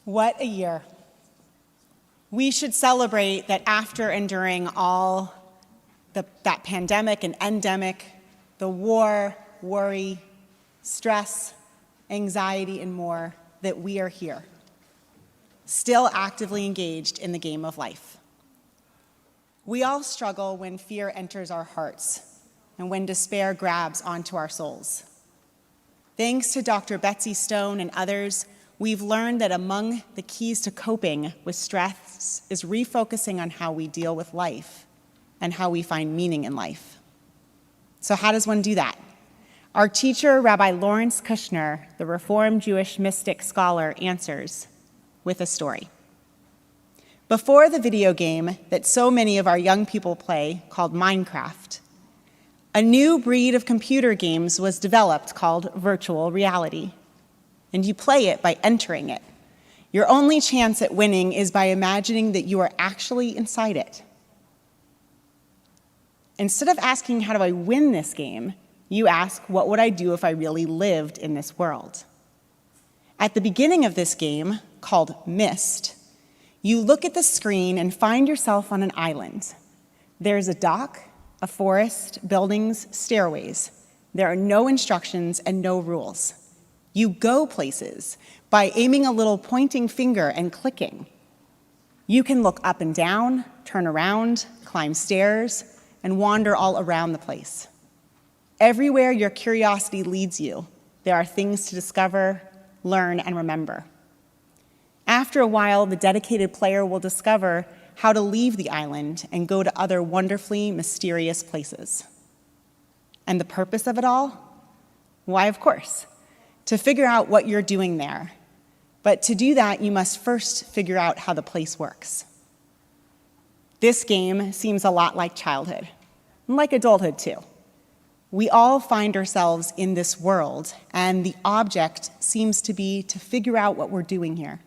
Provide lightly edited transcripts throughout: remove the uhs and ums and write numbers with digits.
What a year. We should celebrate that after enduring all that pandemic and endemic, the war, worry, stress, anxiety, and more, that we are here, still actively engaged in the game of life. We all struggle when fear enters our hearts and when despair grabs onto our souls. Thanks to Dr. Betsy Stone and others, we've learned that among the keys to coping with stress is refocusing on how we deal with life and how we find meaning in life. So how does one do that? Our teacher, Rabbi Lawrence Kushner, the Reformed Jewish mystic scholar, answers with a story. Before the video game that so many of our young people play called Minecraft, a new breed of computer games was developed called virtual reality. And you play it by entering it. Your only chance at winning is by imagining that you are actually inside it. Instead of asking, how do I win this game, you ask, what would I do if I really lived in this world? At the beginning of this game, called Myst, you look at the screen and find yourself on an island. There's a dock, a forest, buildings, stairways. There are no instructions and no rules. You go places by aiming a little pointing finger and clicking. You can look up and down, turn around, climb stairs, and wander all around the place. Everywhere your curiosity leads you, there are things to discover, learn, and remember. After a while, the dedicated player will discover how to leave the island and go to other wonderfully mysterious places. And the purpose of it all? Why, of course, to figure out what you're doing there. But to do that, you must first figure out how the place works. This game seems a lot like childhood, and like adulthood too. We all find ourselves in this world, and the object seems to be to figure out what we're doing here.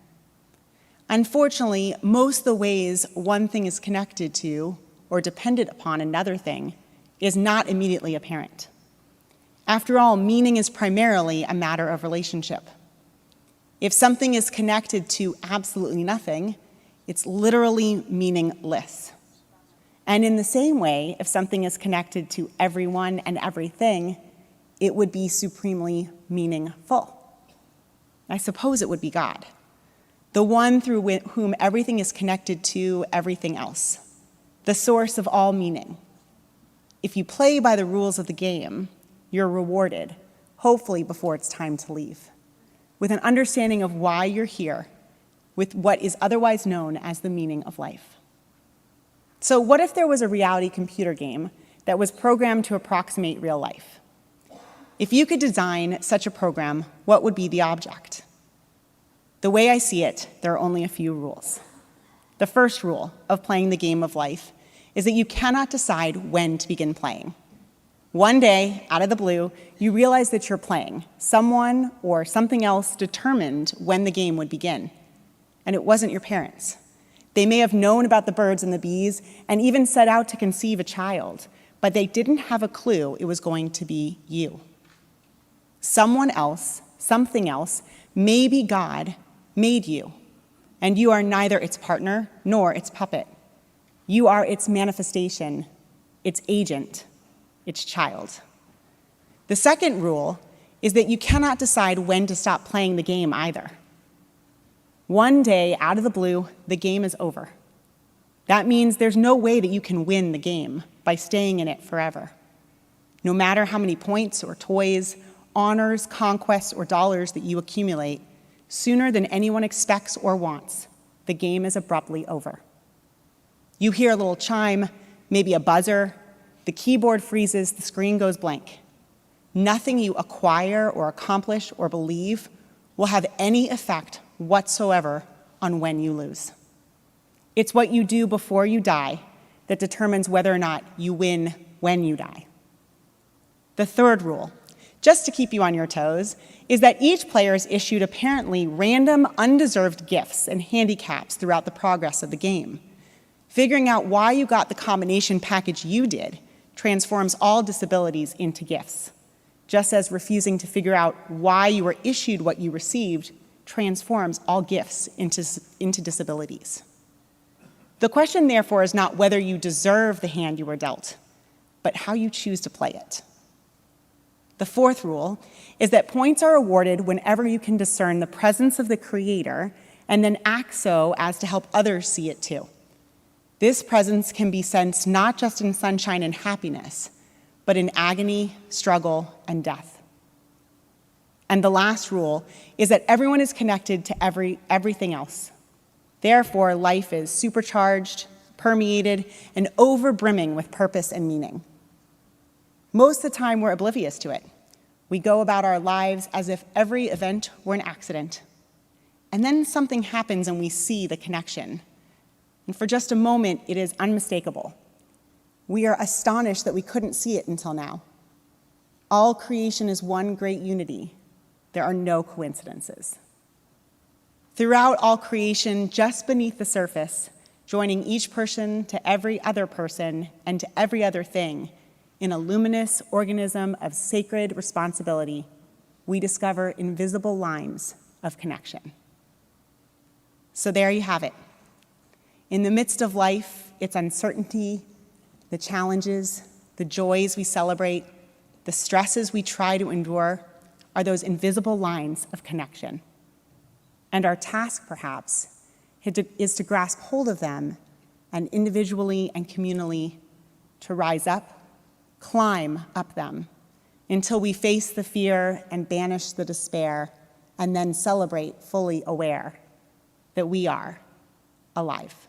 Unfortunately, most of the ways one thing is connected to or dependent upon another thing is not immediately apparent. After all, meaning is primarily a matter of relationship. If something is connected to absolutely nothing, it's literally meaningless. And in the same way, if something is connected to everyone and everything, it would be supremely meaningful. I suppose it would be God, the one through whom everything is connected to everything else, the source of all meaning. If you play by the rules of the game, you're rewarded, hopefully before it's time to leave, with an understanding of why you're here, with what is otherwise known as the meaning of life. So what if there was a reality computer game that was programmed to approximate real life? If you could design such a program, what would be the object? The way I see it, there are only a few rules. The first rule of playing the game of life is that you cannot decide when to begin playing. One day, out of the blue, you realize that you're playing. Someone or something else determined when the game would begin, and it wasn't your parents. They may have known about the birds and the bees and even set out to conceive a child, but they didn't have a clue it was going to be you. Someone else, something else, maybe God, made you, and you are neither its partner nor its puppet. You are its manifestation, its agent, its child. The second rule is that you cannot decide when to stop playing the game either. One day, out of the blue, the game is over. That means there's no way that you can win the game by staying in it forever. No matter how many points or toys, honors, conquests, or dollars that you accumulate, sooner than anyone expects or wants, the game is abruptly over. You hear a little chime, maybe a buzzer, the keyboard freezes, the screen goes blank. Nothing you acquire or accomplish or believe will have any effect whatsoever on when you lose. It's what you do before you die that determines whether or not you win when you die. The third rule, just to keep you on your toes, is that each player is issued apparently random, undeserved gifts and handicaps throughout the progress of the game. Figuring out why you got the combination package you did transforms all disabilities into gifts, just as refusing to figure out why you were issued what you received transforms all gifts into disabilities. The question, therefore, is not whether you deserve the hand you were dealt, but how you choose to play it. The fourth rule is that points are awarded whenever you can discern the presence of the Creator and then act so as to help others see it too. This presence can be sensed not just in sunshine and happiness, but in agony, struggle, and death. And the last rule is that everyone is connected to everything else. Therefore, life is supercharged, permeated, and overbrimming with purpose and meaning. Most of the time, we're oblivious to it. We go about our lives as if every event were an accident. And then something happens and we see the connection. And for just a moment, it is unmistakable. We are astonished that we couldn't see it until now. All creation is one great unity. There are no coincidences. Throughout all creation, just beneath the surface, joining each person to every other person and to every other thing, in a luminous organism of sacred responsibility, we discover invisible lines of connection. So there you have it. In the midst of life, its uncertainty, the challenges, the joys we celebrate, the stresses we try to endure, are those invisible lines of connection. And our task, perhaps, is to grasp hold of them and individually and communally to rise up, climb up them until we face the fear and banish the despair and then celebrate fully aware that we are alive.